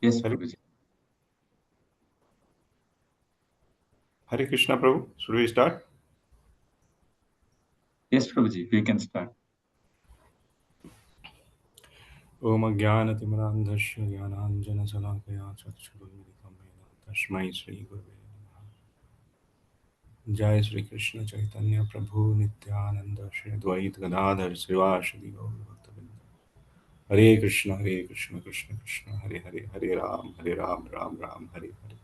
Yes, Hare, Prabhuji. Hare Krishna, Prabhu. Should we start? Yes, Prabhuji, we can start. Om Jnanatimirandhasya Jnananjana Salakaya Chakshurunmilitam Yena Tasmai Shri Gurave Namaha. Jai Shri Krishna Chaitanya Prabhu Nityananda Shri Advaita Gadadhar Srivasadi Gaurabhaktavinda. Hare Krishna, Krishna Krishna, Hare Hare, Hare Ram, Ram Ram, Hare Hare.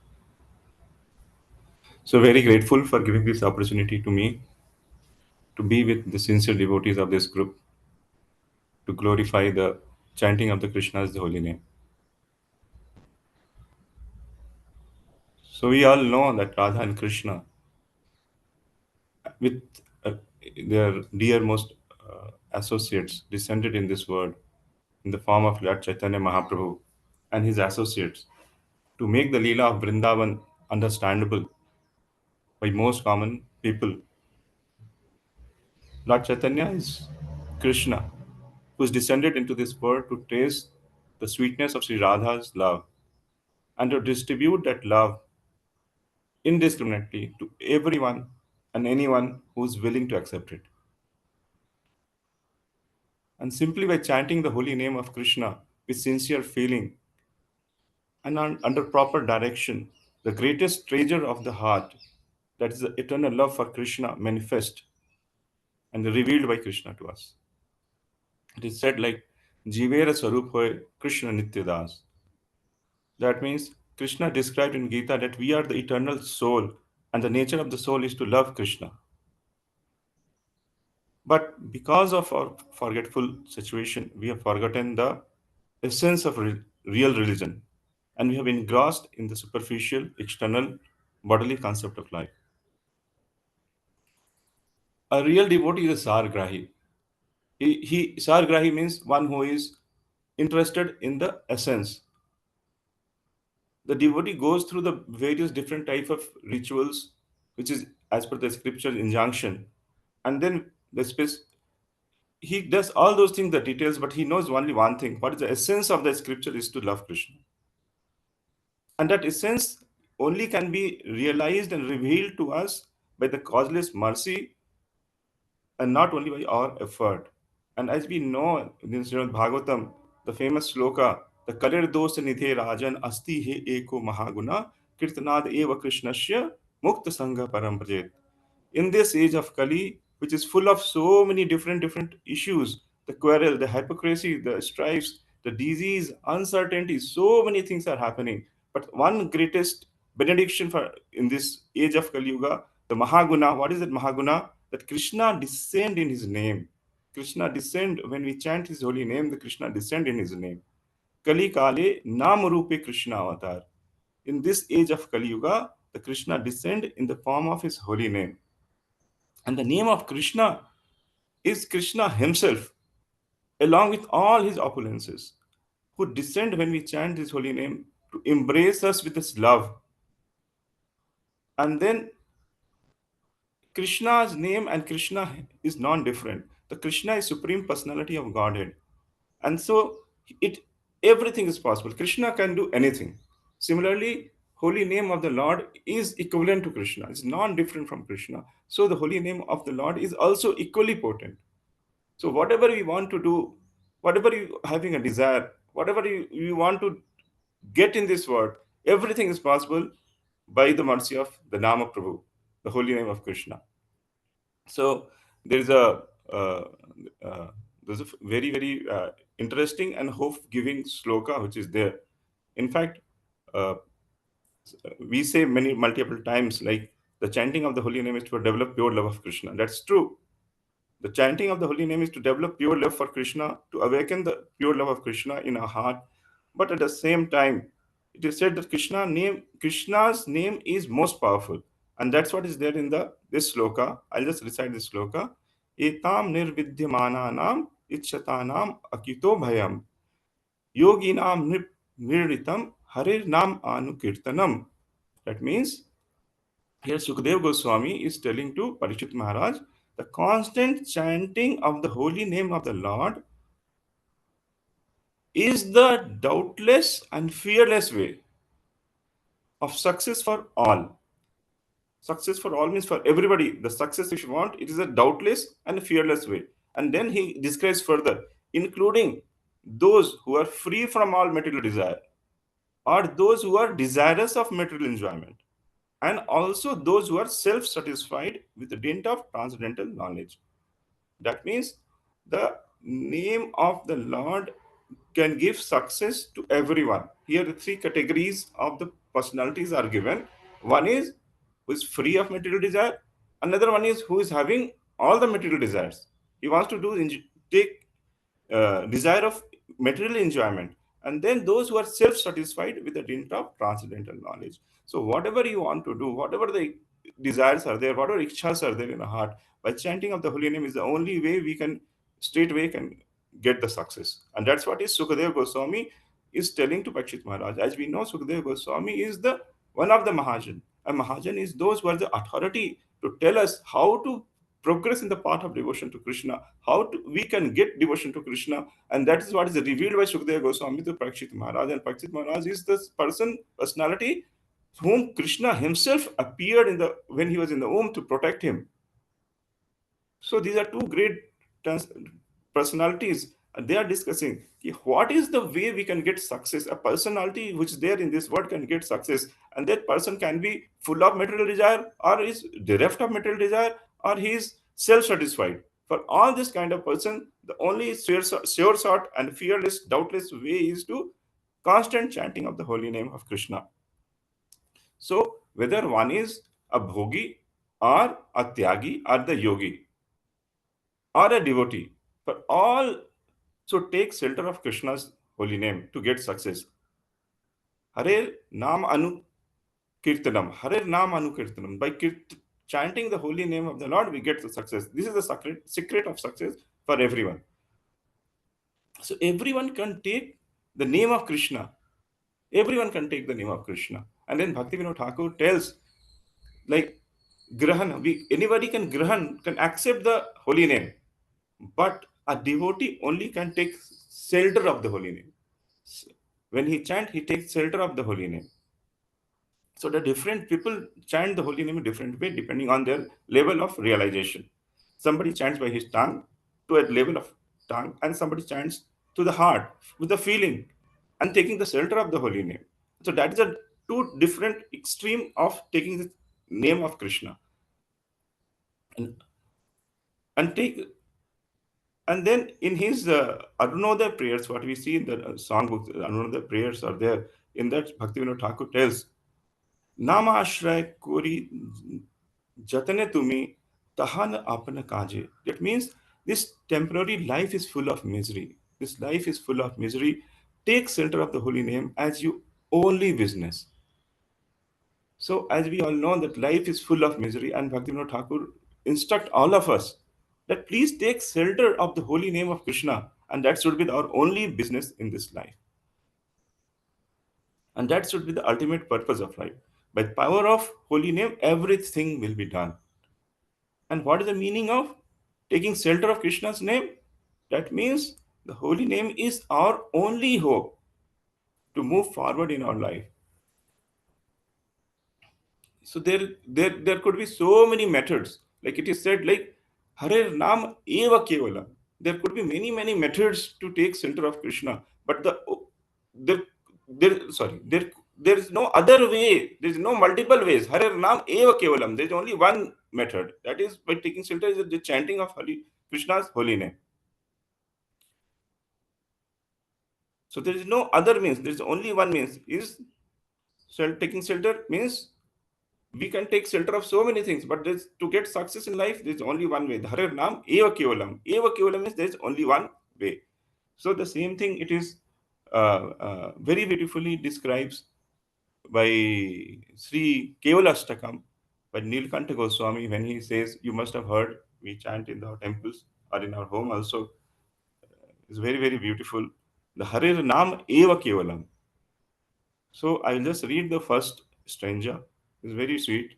So very grateful for giving this opportunity to me to be with the sincere devotees of this group to glorify the chanting of the Krishna's holy name. So we all know that Radha and Krishna, with uh, their dearmost associates, descended in this world in the form of Lord Chaitanya Mahaprabhu and his associates to make the Leela of Vrindavan understandable by most common people. Lord Chaitanya is Krishna, who is descended into this world to taste the sweetness of Sri Radha's love and to distribute that love indiscriminately to everyone and anyone who is willing to accept it. And simply by chanting the holy name of Krishna with sincere feeling and under proper direction, the greatest treasure of the heart, that is the eternal love for Krishna, manifest and revealed by Krishna to us. It is said like Jivera Sarup Hoy Krishna Nityadas. That means Krishna described in Gita that we are the eternal soul, and the nature of the soul is to love Krishna. But because of our forgetful situation, we have forgotten the essence of real religion, and we have engrossed in the superficial, external, bodily concept of life. A real devotee is a sargrahi. Sargrahi means one who is interested in the essence. The devotee goes through the various different type of rituals, which is as per the scripture injunction, and then he does all those things, the details, but he knows only one thing: what is the essence of the scripture is to love Krishna, and that essence only can be realized and revealed to us by the causeless mercy and not only by our effort. And as we know in Srimad Bhagavatam, the famous sloka, the Kalir Dosa Nidhe Rajan Asti He Eko Mahaguna Kirtanad Eva Krishnasya Mukta Sangha Paramprajet. In this age of Kali, which is full of so many different issues, the quarrel, the hypocrisy, the strifes, the disease, uncertainty, so many things are happening. But one greatest benediction for in this age of Kali Yuga, the Mahaguna. What is that Mahaguna? That Krishna descend in his name. Krishna descend when we chant his holy name. The Krishna descend in his name. Kali Kale Nam Rupe Krishna Avatar. In this age of Kali Yuga, the Krishna descend in the form of his holy name. And the name of Krishna is Krishna himself, along with all his opulences, who descend when we chant his holy name to embrace us with his love. And then Krishna's name and Krishna is non-different. The Krishna is supreme personality of Godhead. And so it everything is possible. Krishna can do anything. Similarly, holy name of the Lord is equivalent to Krishna. It's non-different from Krishna. So the holy name of the Lord is also equally potent. So whatever we want to do, whatever you having a desire, whatever you want to get in this world, everything is possible by the mercy of the Nama Prabhu, the holy name of Krishna. So there is uh, uh, there's a very interesting and hope-giving sloka which is there. In fact, uh, we say many multiple times like the chanting of the holy name is to develop pure love of Krishna. That's true. The chanting of the holy name is to develop pure love for Krishna, to awaken the pure love of Krishna in our heart. But at the same time, it is said that Krishna's name is most powerful. And that's what is there in the this sloka. I'll just recite this sloka. Etam nirvidhyamananam ichchatanam akito bhayam. Yoginam nirritam harir nam anukirtanam. That means here, Sukadev Goswami is telling to Parikshit Maharaj the constant chanting of the holy name of the Lord is the doubtless and fearless way of success for all. Success for all means for everybody. The success if you want, it is a doubtless and fearless way. And then he describes further, including those who are free from all material desire, or those who are desirous of material enjoyment, and also those who are self satisfied with the dint of transcendental knowledge. That means the name of the Lord can give success to everyone. Here, the three categories of the personalities are given. One is who is free of material desire. Another one is who is having all the material desires. He wants to take desire of material enjoyment, and then those who are self-satisfied with the dint of transcendental knowledge. So whatever you want to do, whatever the desires are there, whatever ichhas are there in the heart, by chanting of the holy name is the only way we can straightway can get the success. And that's what is Sukadeva Goswami is telling to Pakshit Maharaj. As we know, Sukadeva Goswami is the one of the Mahajan. A Mahajan is those who are the authority to tell us how to progress in the path of devotion to Krishna, how we can get devotion to Krishna, and that is what is revealed by Sukadeva Goswami to Prakshit Maharaj. And Prakshit Maharaj is the personality whom Krishna himself appeared in the when he was in the womb to protect him. So these are two great personalities. They are discussing what is the way we can get success. A personality which is there in this world can get success, and that person can be full of material desire, or is bereft of material desire, or he is self-satisfied. For all this kind of person, the only sure shot and fearless, doubtless way is to constant chanting of the holy name of Krishna. So whether one is a bhogi or a tyagi or the yogi or a devotee, for all, so take shelter of Krishna's holy name to get success. Hare Nam Anu Kirtanam. Hare Nam Anu Kirtanam. By chanting the holy name of the Lord, we get the success. This is the secret of success for everyone. So everyone can take the name of Krishna. Everyone can take the name of Krishna. And then Bhaktivinoda Thakur tells, like, Grahan, anybody can Grahan, can accept the holy name, but a devotee only can take shelter of the holy name. When he chant, he takes shelter of the holy name. So the different people chant the holy name in different way depending on their level of realization. Somebody chants by his tongue to a level of tongue, and somebody chants to the heart with the feeling and taking the shelter of the holy name. So that is a two different extreme of taking the name of Krishna. And take, and then in his Arunodaya prayers, what we see in the songbooks, Arunodaya prayers are there. In that, Bhaktivinoda Thakur tells, Nama Ashray Kori Jatane Tumi Tahan Apana Kaje. That means this temporary life is full of misery. This life is full of misery. Take shelter of the holy name as you only business. So, as we all know, that life is full of misery, and Bhaktivinoda Thakur instruct all of us that please take shelter of the holy name of Krishna, and that should be our only business in this life. And that should be the ultimate purpose of life. By the power of holy name, everything will be done. And what is the meaning of taking shelter of Krishna's name? That means the holy name is our only hope to move forward in our life. So there could be so many methods. Like it is said, like Hare Nam Eva Kevala. There could be many methods to take shelter of Krishna, but there there is no other way. There is no multiple ways. Hare Nam Eva Kevalam. There is only one method. That is by taking shelter is the chanting of Krishna's holy name. So there is no other means. There is only one means. Is taking shelter means we can take shelter of so many things, but to get success in life, there's only one way. Dharer Nam Eva Kevalam. Eva Kevalam means there's only one way. So the same thing it is very beautifully describes by Sri Kevalastakam by Nilkantha Goswami when he says, you must have heard, we chant in our temples or in our home also. It's very beautiful. The Harer Nam Eva Kevalam. So I will just read the first stanza. It's very sweet.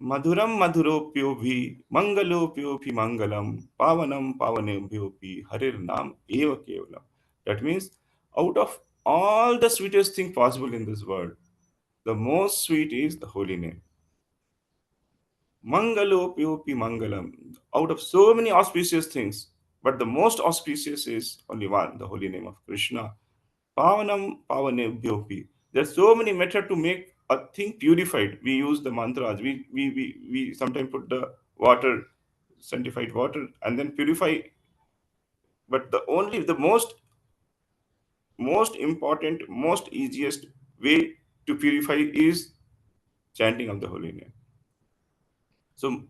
मधुरम मधुरोप्योभि मंगलोप्योभि मंगलम पावनम पावनेभ्योपि हरिर्नाम एव केवलम. That means Out of all the sweetest thing possible in this world, the most sweet is the holy name. Mangalopyopi Mangalam. Out of so many auspicious things, but the most auspicious is only one, the holy name of Krishna. Pavanam Pavanebhyopi. There's so many methods to make a thing purified. We use the mantras. We sometimes put the water, sanctified water, and then purify. But the most important, most easiest way to purify is chanting of the holy name. So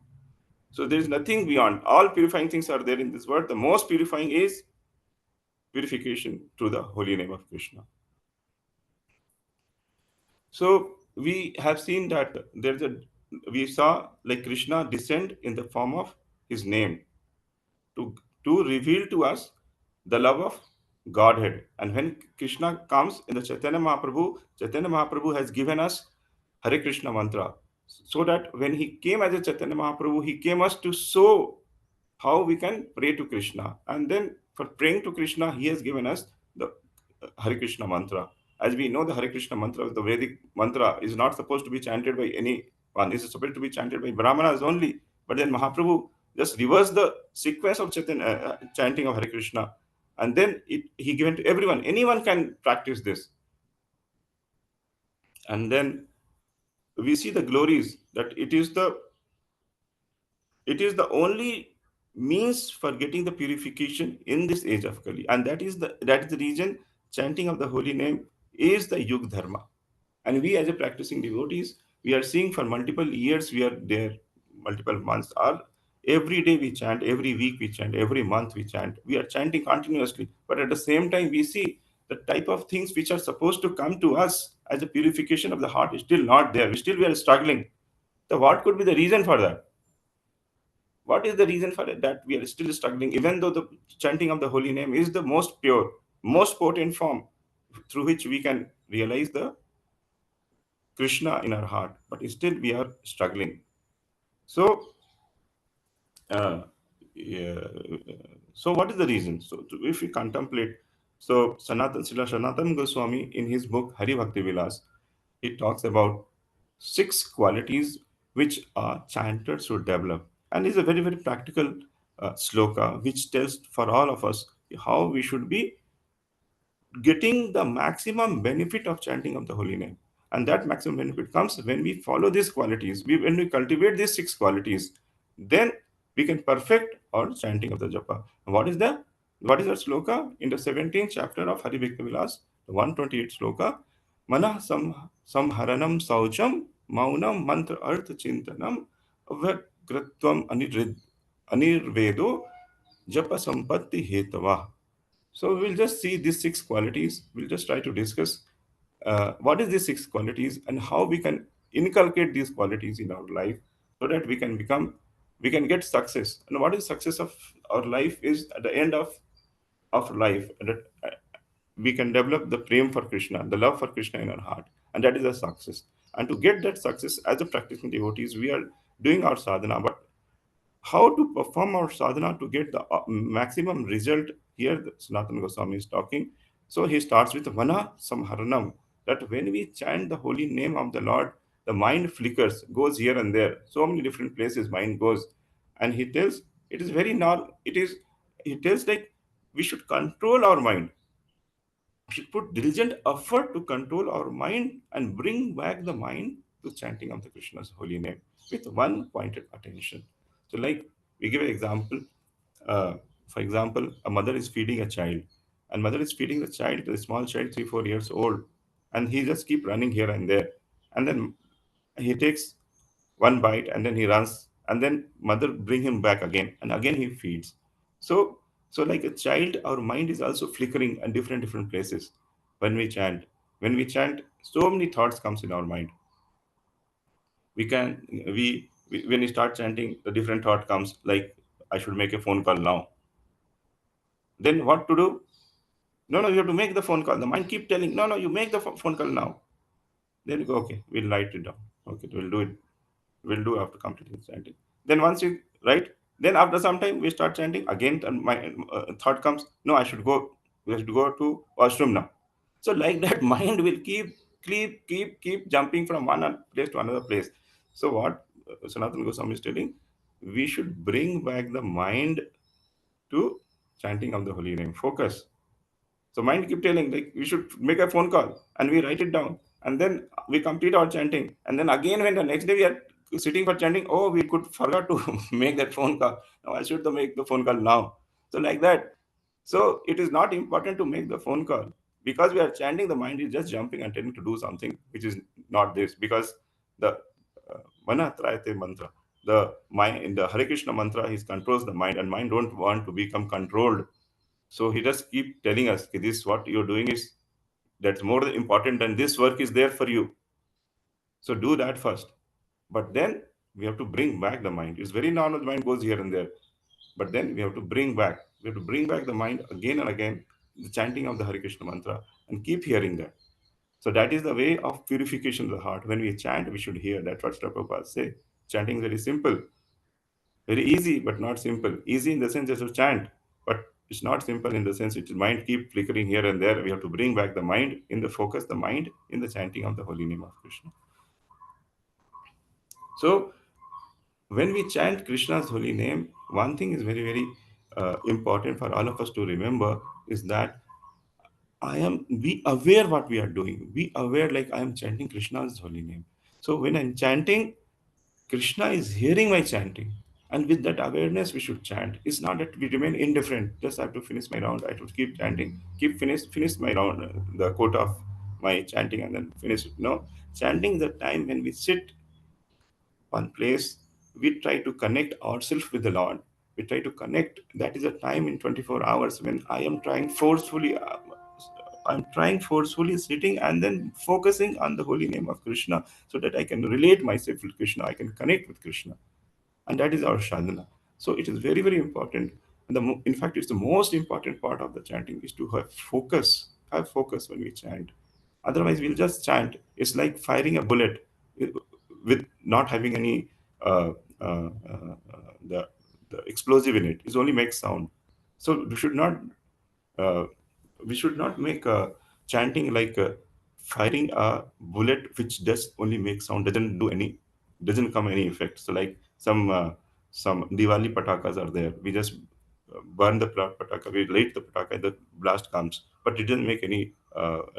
so there is nothing beyond. All purifying things are there in this world. The most purifying is purification through the holy name of Krishna. So we have seen that there's a we saw like Krishna descend in the form of his name to to reveal to us the love of Godhead. And when Krishna comes in the Chaitanya Mahaprabhu has given us Hare Krishna mantra. So that when he came as a Chaitanya Mahaprabhu, he came us to show how we can pray to Krishna. And then for praying to Krishna, he has given us the Hare Krishna mantra. As we know, the Hare Krishna mantra, the Vedic mantra, is not supposed to be chanted by anyone. It's supposed to be chanted by Brahmanas only. But then Mahaprabhu just reversed the sequence of chanting of Hare Krishna. And then he given to everyone. Anyone can practice this. And then we see the glories that it is the only means for getting the purification in this age of Kali, and that is the reason chanting of the holy name is the Yug Dharma. And we, as a practicing devotees, we are seeing for multiple years, we are there, multiple months, or every day we chant, every week we chant, every month we chant. We are chanting continuously, but at the same time, we see the type of things which are supposed to come to us as a purification of the heart is still not there. We are struggling. So, what could be the reason for that? What is the reason for it that we are still struggling, even though the chanting of the holy name is the most pure, most potent form through which we can realize the Krishna in our heart, but still we are struggling. So, uh, yeah, so what is the reason? So, if we contemplate, so Sanatan Goswami in his book Hari Bhakti Vilas, he talks about six qualities which a chanter should develop, and is a very very practical sloka which tells for all of us how we should be getting the maximum benefit of chanting of the holy name. And that maximum benefit comes when we follow these qualities. When we cultivate these six qualities, then we can perfect our chanting of the japa. What is that sloka in the 17th chapter of Hari Bhakti Vilas, the 128th sloka? Mana samharanam saucham maunam mantra artha chintanam avagratvam anirvedo japa sampatti hetava. So we'll just see these six qualities. We'll just try to discuss what is these six qualities and how we can inculcate these qualities in our life so that we can get success. And what is success of our life is at the end of life that we can develop the prem for Krishna, the love for Krishna in our heart, and that is a success. And to get that success as a practicing devotees, we are doing our sadhana, but how to perform our sadhana to get the maximum result. Here the Sanatana Goswami is talking. So he starts with Vana Samharanam, that when we chant the holy name of the Lord, the mind flickers, goes here and there, so many different places mind goes. And he tells it is very normal. He tells like we should control our mind. We should put diligent effort to control our mind and bring back the mind to chanting of the Krishna's holy name with one pointed attention. So, like we give an example. Uh, for example, a mother is feeding a child, and mother is feeding the child, the small child, 3 4 years old, and he just keep running here and there, and then he takes one bite and then he runs, and then mother bring him back again, and again he feeds. So so like a child, our mind is also flickering in different places when we chant. When we chant, so many thoughts comes in our mind. We can we when we start chanting, the different thought comes like, I should make a phone call now. Then what to do? No, you have to make the phone call. The mind keep telling, no, you make the phone call now. Then you go, okay, we'll write it down. Okay, we'll do it. We'll do after completing chanting. Then once you write, then after some time we start chanting again, and my thought comes, no, I should go. We have to go to washroom now. So like that, mind will keep jumping from one place to another place. So what Sanatana Goswami is telling, we should bring back the mind to chanting of the holy name. Focus. So mind keep telling like we should make a phone call and we write it down and then we complete our chanting and then again when the next day we are sitting for chanting, oh we could forgot to make that phone call. Now I should to make the phone call now. So like that. So it is not important to make the phone call because we are chanting. The mind is just jumping and tending to do something which is not this because the mana trayate mantra, the mind in the Hare Krishna mantra, he controls the mind and mind don't want to become controlled. So he just keep telling us, "Okay, this what you're doing is that's more important than this work is there for you. So do that first. But then we have to bring back the mind. It's very normal, the mind goes here and there. But then we have to bring back. We have to bring back the mind again and again, the chanting of the Hare Krishna mantra, and keep hearing that. So that is the way of purification of the heart. When we chant, we should hear. That's what Prabhupada say. Chanting is very simple. Very easy, but not simple. Easy in the sense just to chant, but it's not simple in the sense its mind keep flickering here and there. We have to bring back the mind in the focus, the mind in the chanting of the holy name of Krishna. So when we chant Krishna's holy name, one thing is very, very important for all of us to remember is that be aware what we are doing. Be aware like I am chanting Krishna's holy name. So when I'm chanting, Krishna is hearing my chanting. And with that awareness, we should chant. It's not that we remain indifferent. Just I have to finish my round. I have to keep chanting. Finish my round, the quote of my chanting, and then finish it. No, chanting is the time when we sit one place. We try to connect ourselves with the Lord. We try to connect. That is a time in 24 hours when I am trying forcefully. I'm trying forcefully sitting and then focusing on the holy name of Krishna so that I can relate myself with Krishna. I can connect with Krishna, and that is our sadhana. So it is very, very important. And in fact, it's the most important part of the chanting is to have focus when we chant. Otherwise we'll just chant. It's like firing a bullet with not having any uh, uh, uh, the explosive in it. It only makes sound. So uh, we should not make chanting like firing a bullet which just only makes sound, doesn't come any effect. So like some Diwali patakas are there. We just burn the pataka, we light the pataka, the blast comes, but it doesn't make any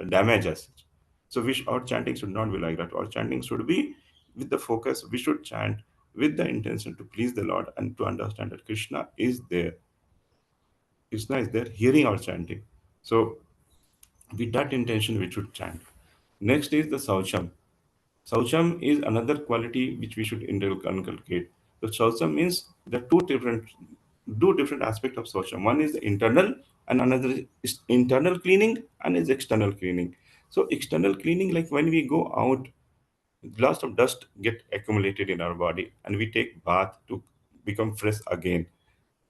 damage as such. So our chanting should not be like that. Our chanting should be with the focus. We should chant with the intention to please the Lord and to understand that Krishna is there. Krishna is there hearing our chanting. So with that intention, we should chant. Next is the Saucham. Saucham is another quality which we should inculcate. The Saucham means the two different aspects of Saucham. One is the internal, and another is internal cleaning, and is external cleaning. So external cleaning, like when we go out, lots of dust get accumulated in our body, and we take bath to become fresh again.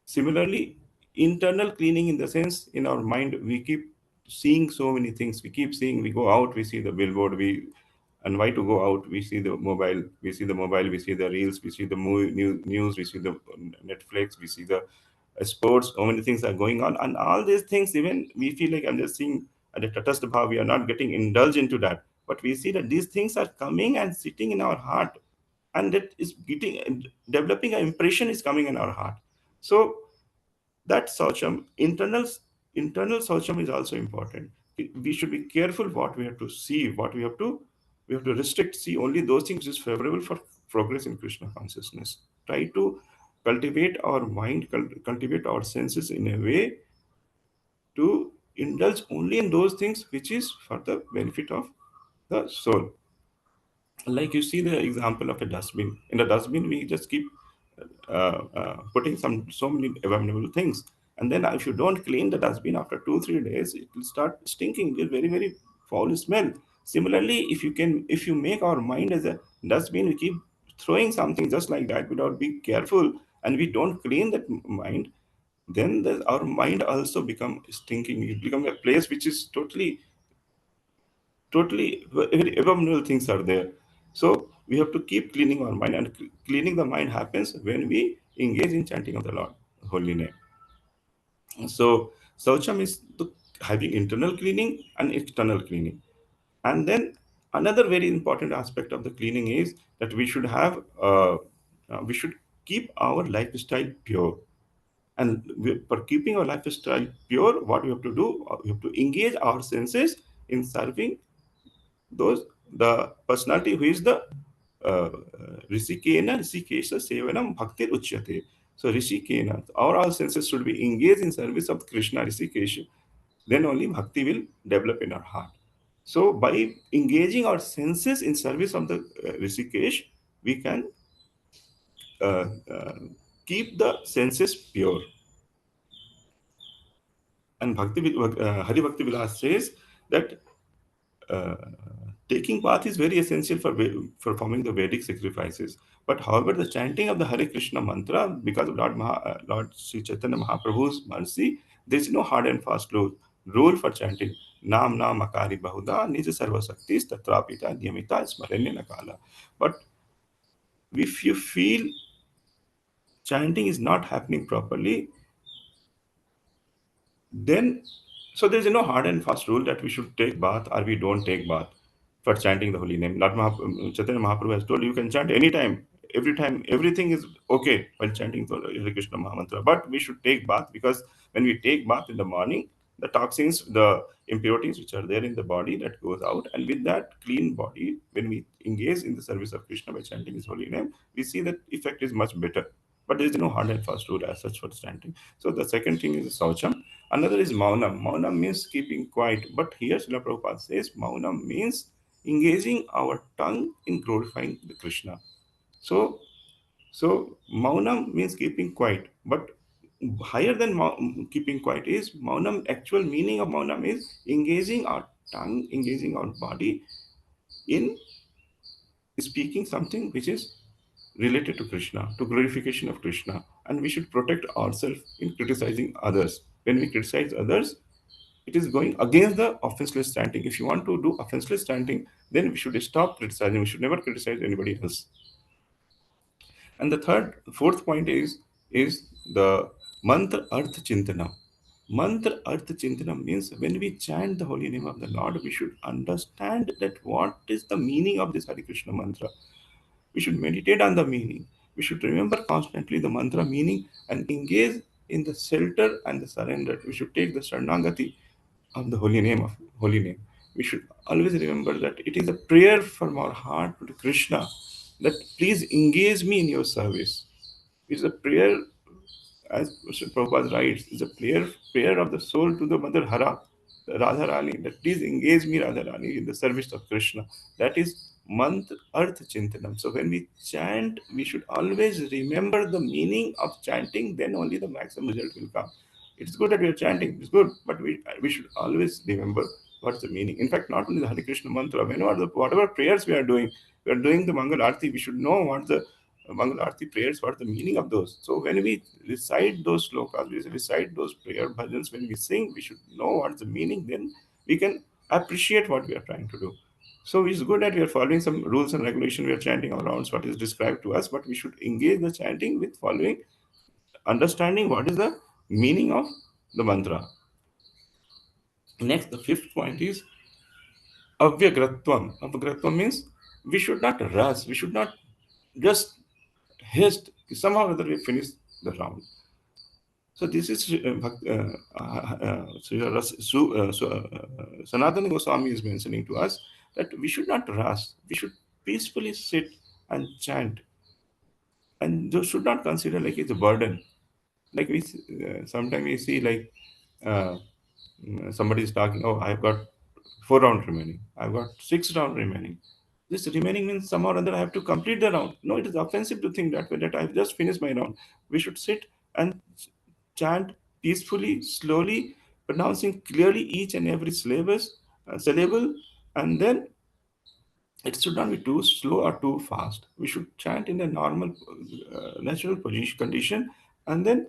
Similarly, internal cleaning in the sense in our mind, we keep seeing so many things. We keep seeing, we go out, we see the billboard, and why to go out? We see the reels, we see the news, we see the Netflix, we see the sports, so many things are going on. And all these things, even we feel like I'm just seeing at a tatast bhav, we are not getting indulged into that. But we see that these things are coming and sitting in our heart, and that is getting developing an impression is coming in our heart. So that saucham, internal saucham is also important. We should be careful what we have to see, what we have to restrict, see only those things which is favorable for progress in Krishna consciousness. Try to cultivate our mind, cultivate our senses in a way to indulge only in those things which is for the benefit of the soul. Like you see the example of a dustbin. In the dustbin we just keep putting so many abominable things, and then if you don't clean the dustbin after 2 3 days, it will start stinking. It will very, very foul smell. Similarly, if you make our mind as a dustbin, we keep throwing something just like that without being careful, and we don't clean that mind, then our mind also become stinking. It become a place which is totally very abominable things are there. So we have to keep cleaning our mind, and cleaning the mind happens when we engage in chanting of the Lord holy name. So saucham is having internal cleaning and external cleaning. And then another very important aspect of the cleaning is that we should keep our lifestyle pure. And for keeping our lifestyle pure, what we have to do, we have to engage our senses in serving those the personality who is the Rishikena, Rishikesha Sevanam Bhaktir Uchyate. So Rishikena, our senses should be engaged in service of Krishna Rishikesha. Then only bhakti will develop in our heart. So by engaging our senses in service of the Rishikesh, we can uh, uh, keep the senses pure. And Hari Bhakti Vilas says that uh, taking bath is very essential for performing the Vedic sacrifices. But however, the chanting of the Hare Krishna mantra, because of Lord Sri Chaitanya Mahaprabhu's mercy, there is no hard and fast rule for chanting. Nam Nam Akari Bahuda Nija Sarva Saktis Tatrapita Niyamita Smaranya Nakala. But if you feel chanting is not happening properly, then so there's no hard and fast rule that we should take bath or we don't take bath for chanting the holy name. Chaitanya Mahaprabhu has told you can chant anytime, every time, everything is okay while chanting the Hare Krishna Mahamantra. But we should take bath because when we take bath in the morning, the toxins, the impurities which are there in the body that goes out, and with that clean body, when we engage in the service of Krishna by chanting his holy name, we see that effect is much better. But there is no hard and fast rule as such for chanting. So the second thing is Saucham. Another is Maunam. Maunam means keeping quiet. But here Srila Prabhupada says Maunam means engaging our tongue in glorifying the Krishna. So, so Maunam means keeping quiet. But higher than keeping quiet is Maunam. Actual meaning of Maunam is engaging our tongue, engaging our body in speaking something which is related to Krishna, to glorification of Krishna. And we should protect ourselves in criticizing others. When we criticize others, it is going against the offenseless chanting. If you want to do offenseless chanting, then we should stop criticizing. We should never criticize anybody else. And the fourth point is the mantra arth chintana. Mantra arth chintana means when we chant the holy name of the Lord, we should understand that what is the meaning of this Hare Krishna mantra. We should meditate on the meaning. We should remember constantly the mantra meaning and engage in the shelter and the surrender. We should take the Sharanagati of the holy name. We should always remember that it is a prayer from our heart to Krishna that please engage me in your service. It's a prayer, as Mr. Prabhupada writes, is a prayer of the soul to the Mother Hara, the Radharani, that please engage me, Radharani, in the service of Krishna. That is Mantra Arth Chintanam. So when we chant, we should always remember the meaning of chanting, then only the maximum result will come. It's good that we are chanting, it's good, but we should always remember what's the meaning. In fact, not only the Hare Krishna mantra, whatever prayers we are doing the Mangal Arti, we should know what the Mangal Arti prayers, what the meaning of those. So when we recite those slokas, we recite those prayer bhajans, when we sing, we should know what's the meaning, then we can appreciate what we are trying to do. So it's good that we are following some rules and regulation, we are chanting around what is described to us, but we should engage the chanting with following, understanding what is the meaning of the mantra. Next, the fifth point is avyagratvam. Avyagratvam means we should not rush, we should not just haste, somehow or other we finish the round. So this is Sanatana Goswami is mentioning to us that we should not rush, we should peacefully sit and chant, and those should not consider like it's a burden. Like sometimes we see like uh, somebody is talking, oh, I've got 4 rounds remaining, I've got 6 rounds remaining. This remaining means somehow or other I have to complete the round. No, it is offensive to think that way, that I've just finished my round. We should sit and chant peacefully, slowly, pronouncing clearly each and every syllable, and then it should not be too slow or too fast. We should chant in a normal, natural position condition, and then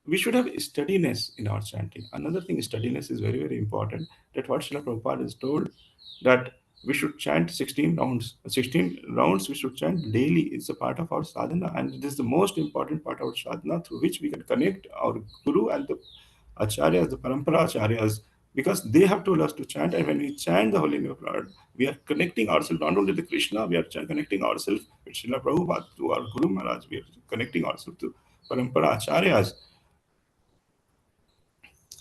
we should have steadiness in our chanting. Another thing, steadiness is very, very important. That what Srila Prabhupada is told that we should chant 16 rounds. 16 rounds we should chant daily. It's a part of our sadhana, and it is the most important part of our sadhana through which we can connect our guru and the acharyas, the parampara acharyas, because they have told us to chant. And when we chant the holy name of Lord, we are connecting ourselves not only to Krishna, we are connecting ourselves with Srila Prabhupada, to our Guru Maharaj, we are connecting ourselves to Parampara Acharyas.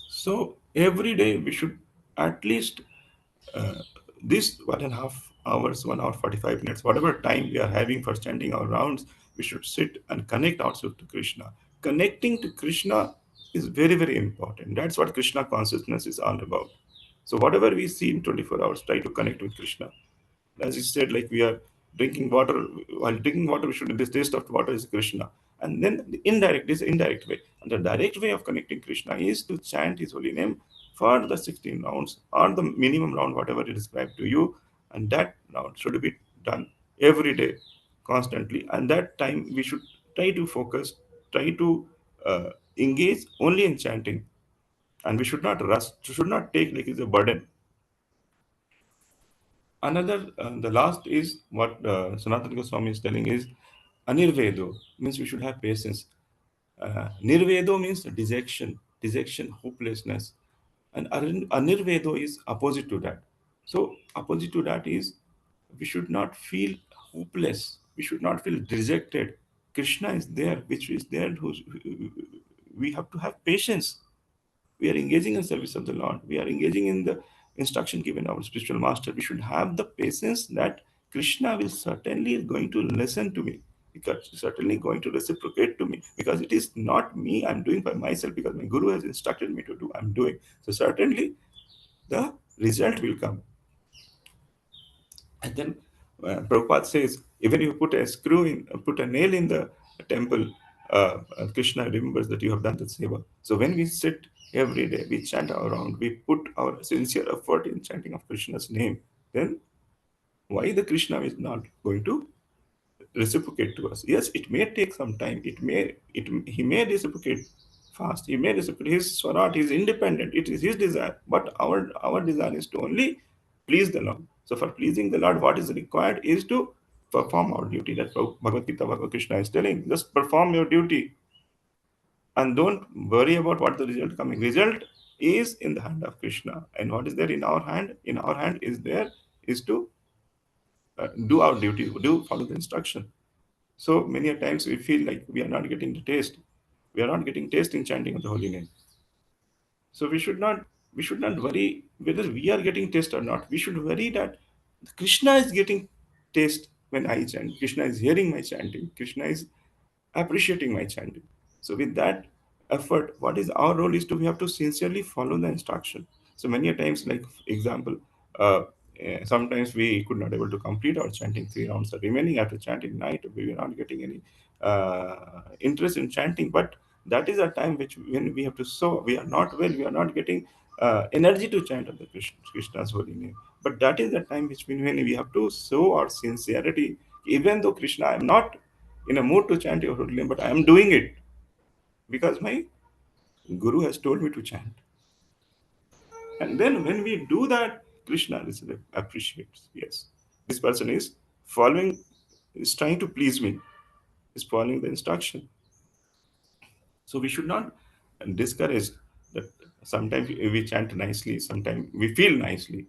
So every day we should at least uh, this 1.5 hours, 1 hour 45 minutes, whatever time we are having for chanting our rounds, we should sit and connect ourselves to Krishna. Connecting to Krishna is very, very important. That's what Krishna consciousness is all about. So whatever we see in 24 hours, try to connect with Krishna. As you said, like we are drinking water. While drinking water, we should, this taste of water is Krishna. And then the indirect, this indirect way. And the direct way of connecting Krishna is to chant his holy name for the 16 rounds or the minimum round, whatever it described to you. And that round should be done every day, constantly. And that time we should try to focus, try to engage only in chanting. And we should not rush, should not take like it's a burden. Another, the last is what Sanatana Goswami is telling is Anirvedo, means we should have patience. Nirvedo means dejection, hopelessness. And Anirvedo is opposite to that. So, opposite to that is we should not feel hopeless, we should not feel dejected. Krishna is there, which is there, we have to have patience. We are engaging in service of the Lord. We are engaging in the instruction given our spiritual master. We should have the patience that Krishna will certainly going to listen to me, because certainly going to reciprocate to me, because it is not me I'm doing by myself, because my guru has instructed me to do, I'm doing. So certainly the result will come. And then Prabhupada says, even if you put a screw in, put a nail in the temple, Krishna remembers that you have done the seva. So when we sit every day, we chant our round, we put our sincere effort in chanting of Krishna's name, then why the Krishna is not going to reciprocate to us? Yes, it may take some time. He may reciprocate fast. He may reciprocate. His swarat is independent. It is his desire. But our desire is to only please the Lord. So for pleasing the Lord, what is required is to perform our duty. That Bhagavad Gita, Bhagavad Krishna is telling. Just perform your duty and don't worry about what the result coming. Result is in the hand of Krishna. And what is there in our hand? In our hand is there is to do our duty, do follow the instruction. So many a times we feel like we are not getting the taste. We are not getting taste in chanting of the holy name. So we should not worry whether we are getting taste or not. We should worry that Krishna is getting taste when I chant. Krishna is hearing my chanting. Krishna is appreciating my chanting. So with that effort, what is our role is to we have to sincerely follow the instruction. So many a times, like example, uh, sometimes we could not able to complete our chanting 3 rounds. The remaining after chanting night, we were not getting any interest in chanting. But that is a time which when we have to sow, we are not well, we are not getting energy to chant of the Krishna's holy name. But that is the time which when we have to sow our sincerity, even though Krishna, I am not in a mood to chant your holy name, but I am doing it because my guru has told me to chant. And then when we do that, Krishna appreciates. Yes, this person is following, is trying to please me, is following the instruction. So we should not discourage that. Sometimes we chant nicely, sometimes we feel nicely.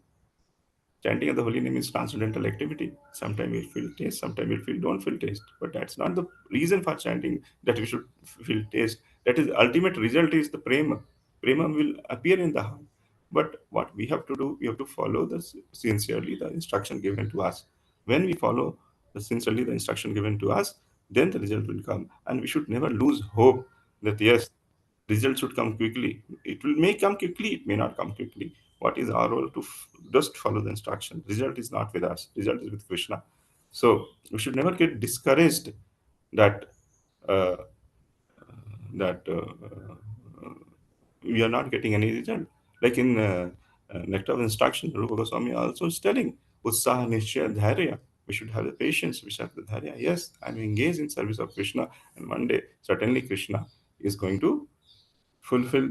Chanting of the holy name is transcendental activity. Sometimes we feel taste, sometimes we feel don't feel taste. But that's not the reason for chanting that we should feel taste. That is the ultimate result is the prema. Prema will appear in the heart. But what we have to do, we have to follow the sincerely the instruction given to us. When we follow the sincerely the instruction given to us, then the result will come. And we should never lose hope that yes, result should come quickly. It will may come quickly, it may not come quickly. What is our role to just follow the instruction? Result is not with us. Result is with Krishna. So we should never get discouraged that uh, that we are not getting any result. Like in Nectar of Instruction, Rupa Goswami also is telling Utsaha Nishya Dharya. We should have the patience, we should have the dharya. Yes, I'm engaged in service of Krishna, and one day certainly Krishna is going to fulfill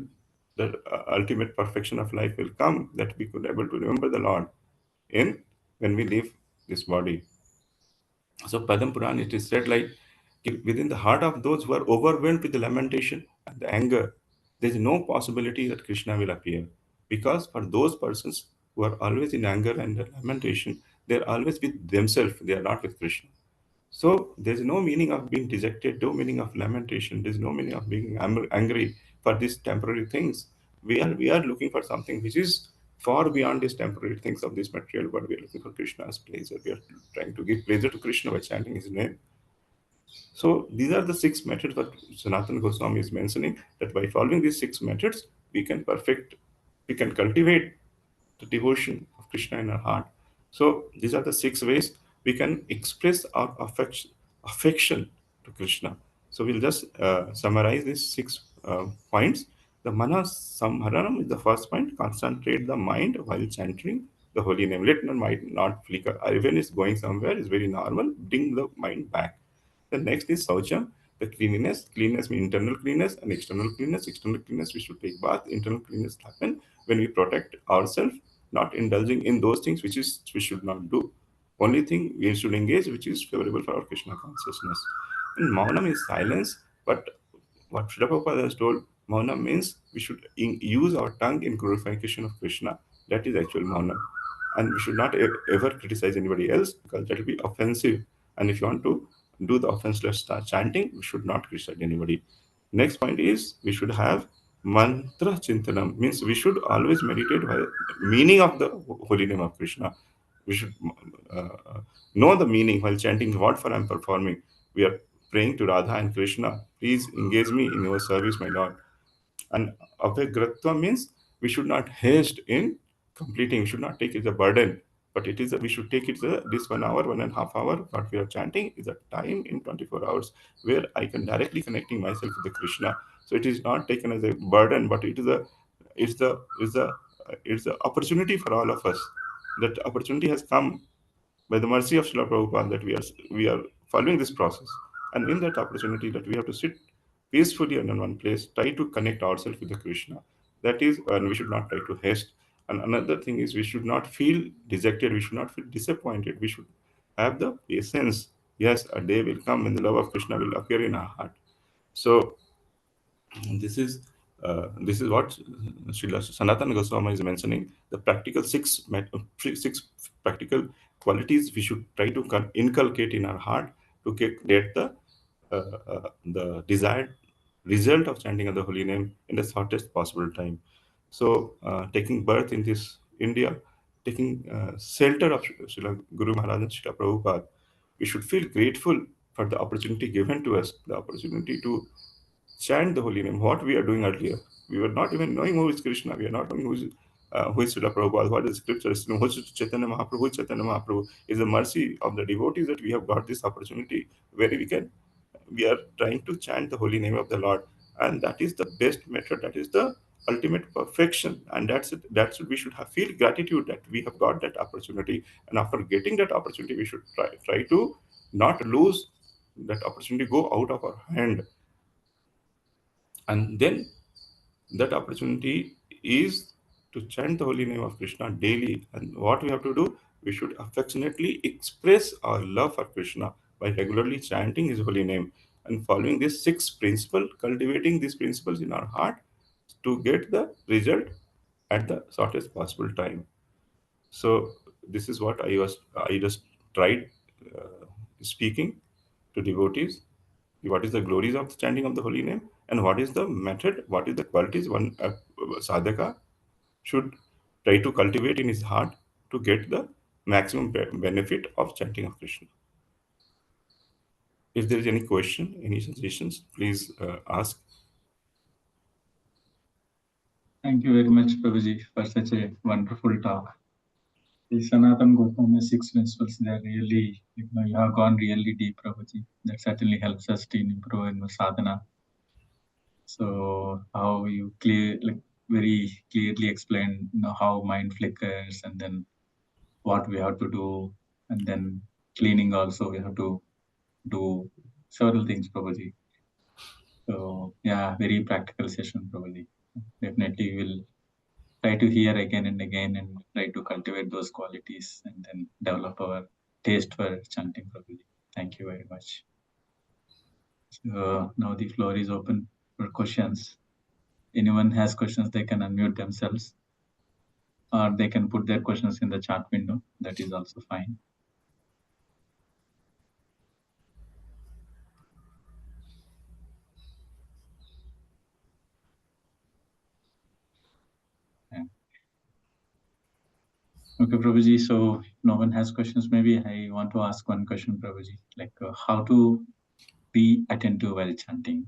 the ultimate perfection of life will come, that we could able to remember the Lord in when we leave this body. So Padam Puran, it is said like within the heart of those who are overwhelmed with the lamentation and the anger, there is no possibility that Krishna will appear. Because for those persons who are always in anger and lamentation, they're always with themselves, they are not with Krishna. So there's no meaning of being dejected, no meaning of lamentation, there's no meaning of being angry for these temporary things. We are looking for something which is far beyond these temporary things of this material, but we are looking for Krishna's pleasure. We are trying to give pleasure to Krishna by chanting his name. So these are the six methods that Sanatana Goswami is mentioning, that by following these six methods, we can cultivate the devotion of Krishna in our heart. So these are the six ways we can express our affection to Krishna. So we'll just summarize these six points. The mana samharanam is the first point. Concentrate the mind while chanting the holy name. Let the mind not flicker. Even it's going somewhere, it's very normal. Bring the mind back. The next is Saucham, the cleanliness. Cleanliness means internal cleanness and external cleanness. External cleanness, we should take bath. Internal cleanness happen when we protect ourselves, not indulging in those things which is we should not do. Only thing we should engage which is favorable for our Krishna consciousness. And Maunam is silence, but what Srila Prabhupada has told, Maunam means we should use our tongue in glorification of Krishna. That is actual Maunam. And we should not ever criticize anybody else because that will be offensive. And if you want to do the offenseless chanting, we should not criticize anybody. Next point is we should have mantra chintanam, means we should always meditate by the meaning of the holy name of Krishna. We should know the meaning while chanting what for I'm performing. We are praying to Radha and Krishna. Please engage me in your service, my Lord. And avagratva means we should not haste in completing. We should not take it as a burden, but it is we should take it as this 1 hour, 1.5 hour. What we are chanting is a time in 24 hours where I can directly connecting myself with the Krishna. So it is not taken as a burden, but it is a it's the it's the opportunity for all of us. That opportunity has come by the mercy of Srila Prabhupada that we are following this process. And in that opportunity that we have to sit peacefully in one place, try to connect ourselves with the Krishna. That is, and we should not try to haste. And another thing is we should not feel dejected, we should not feel disappointed. We should have the patience. Yes, a day will come when the love of Krishna will appear in our heart. So this is what Srila Sanatana Goswami is mentioning. The practical six practical qualities we should try to inculcate in our heart to get the desired result of chanting of the holy name in the shortest possible time. So, taking birth in this India, taking shelter of Srila Guru Maharaj and Srila Prabhupada, we should feel grateful for the opportunity given to us, the opportunity to chant the holy name. What we are doing earlier, we were not even knowing who is Krishna. We are not knowing who is Srila Prabhupada, what is scripture, who is Chaitanya Mahaprabhu. Who is Chaitanya Mahaprabhu is the mercy of the devotees that we have got this opportunity where we are trying to chant the holy name of the Lord, and that is the best method. That is the ultimate perfection, and that's it. That's what we should have feel gratitude that we have got that opportunity, and after getting that opportunity, we should try to not lose that opportunity, go out of our hand, and then that opportunity is to chant the holy name of Krishna daily. And what we have to do, we should affectionately express our love for Krishna by regularly chanting his holy name and following these six principles, cultivating these principles in our heart to get the result at the shortest possible time. So this is what I just tried speaking to devotees. What is the glories of chanting of the holy name, and what is the method? What is the qualities one sadhaka should try to cultivate in his heart to get the maximum benefit of chanting of Krishna. If there is any question, any suggestions, please ask. Thank you very much, Prabhuji, for such a wonderful talk. The Sanatan Goswami six principles, they are really, you have gone really deep, Prabhuji. That certainly helps us to improve in the sadhana. So how you very clearly explained, how mind flickers, and then what we have to do, and then cleaning also we have to do several things, Prabhuji. So yeah, very practical session, Prabhuji. Definitely will try to hear again and again and try to cultivate those qualities and then develop our taste for chanting, Prabhuji. Thank you very much. So now the floor is open for questions. Anyone has questions, they can unmute themselves. or they can put their questions in the chat window. That is also fine. Yeah. Okay, Prabhuji. So no one has questions. Maybe I want to ask one question, Prabhuji. Like how to be attentive while chanting.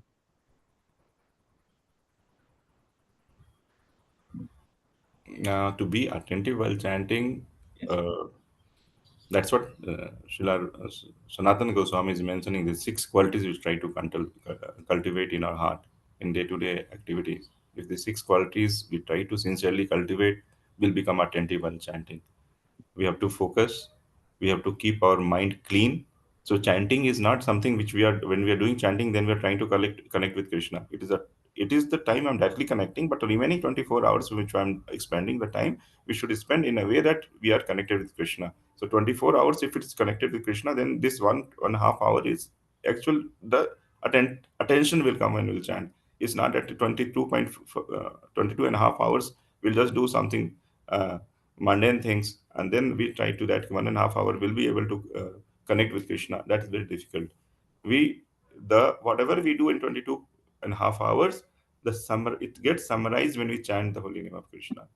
To be attentive while chanting, Yes. that's what Srila Sanatana Goswami is mentioning, the six qualities which try to cultivate in our heart in day-to-day activities. If the six qualities we try to sincerely cultivate, will become attentive while chanting. We have to focus, we have to keep our mind clean. So chanting is not something which we are, when we are doing chanting, then we are trying to connect with Krishna. It is the time I'm directly connecting, but the remaining 24 hours which I'm expending the time, we should spend in a way that we are connected with Krishna. So 24 hours, if it is connected with Krishna, then this 1.5 hour is actual, the attention will come when we'll chant. It's not at 22 and a half hours we'll just do something mundane things, and then we try to that 1.5 hour will be able to connect with Krishna. That is very difficult. We the whatever we do in 22.5 hours, it gets summarized when we chant the holy name of Krishna.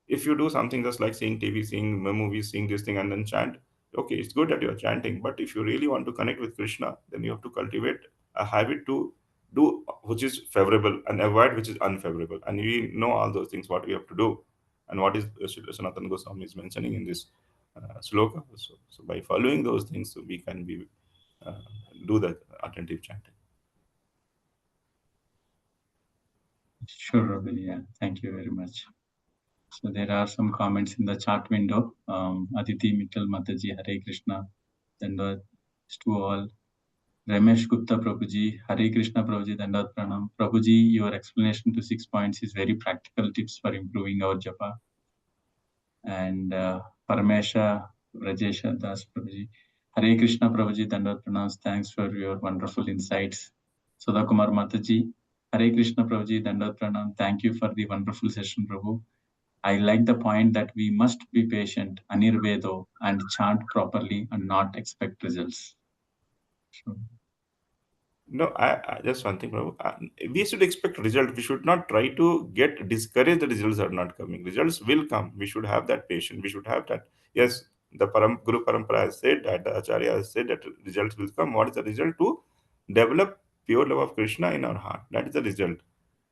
If you do something just like seeing TV, seeing movies, seeing this thing, and then chant, okay, it's good that you're chanting, but if you really want to connect with Krishna, then you have to cultivate a habit to do which is favorable and avoid which is unfavorable. And we know all those things, what we have to do, and what is Sanatana Goswami is mentioning in this sloka. So by following those things, we can be uh, do that attentive chanting. Sure, Prabhuji. Yeah. Thank you very much. So there are some comments in the chat window. Aditi Mittal Mataji, Hare Krishna. Dandavat to all. Ramesh Gupta Prabhuji, Hare Krishna Prabhuji, Dandavat Pranam. Prabhuji, your explanation to 6 points is very practical tips for improving our japa. And Paramesha Rajesha Das Prabhuji, Hare Krishna Prabhuji, Dandavat Pranam. Thanks for your wonderful insights. Sudha Kumar Mataji, Hare Krishna Prabhuji, Dandavat Pranam. Thank you for the wonderful session, Prabhu. I like the point that we must be patient, Anirvedo, and chant properly and not expect results. So, No, I just one thing, Prabhu. We should expect result. We should not try to get discouraged. The results are not coming. Results will come. We should have that patience. We should have that. Yes, the Guru Parampara has said that, the Acharya has said that results will come. What is the result? To develop pure love of Krishna in our heart. That is the result.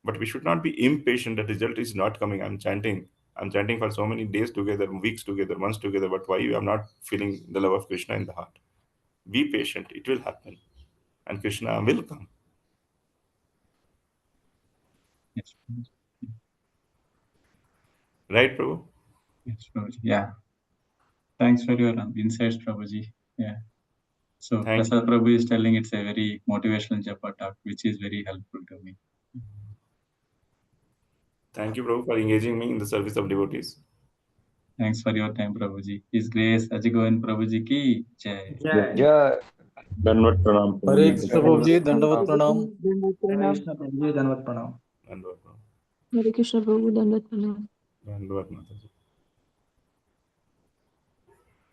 But we should not be impatient. The result is not coming. I'm chanting. I'm chanting for so many days together, weeks together, months together. But why I'm not feeling the love of Krishna in the heart? Be patient. It will happen, and Krishna will come. yes, Right, Prabhu? yes, Prabhuji. Yeah. Thanks for your insights, Prabhuji. Yeah. So Thank Prasad Prabhu is telling it's a very motivational Japa talk, which is very helpful to me. Thank you, Prabhu, for engaging me in the service of devotees. Thanks for your time, Prabhuji. His Grace Aja Govind Prabhuji ki jai. जय दंडवत प्रणाम हरे प्रभु जी। कृष्ण प्रभु जी, दंडवत प्रणाम। दंडवत हरे प्रणाम। कृष्ण प्रभु जी, दंडवत प्रणाम। Dhanyavad, Prabhu. हरे कृष्ण प्रभु दंडवत प्रणाम। Dhanyavad, Mataji.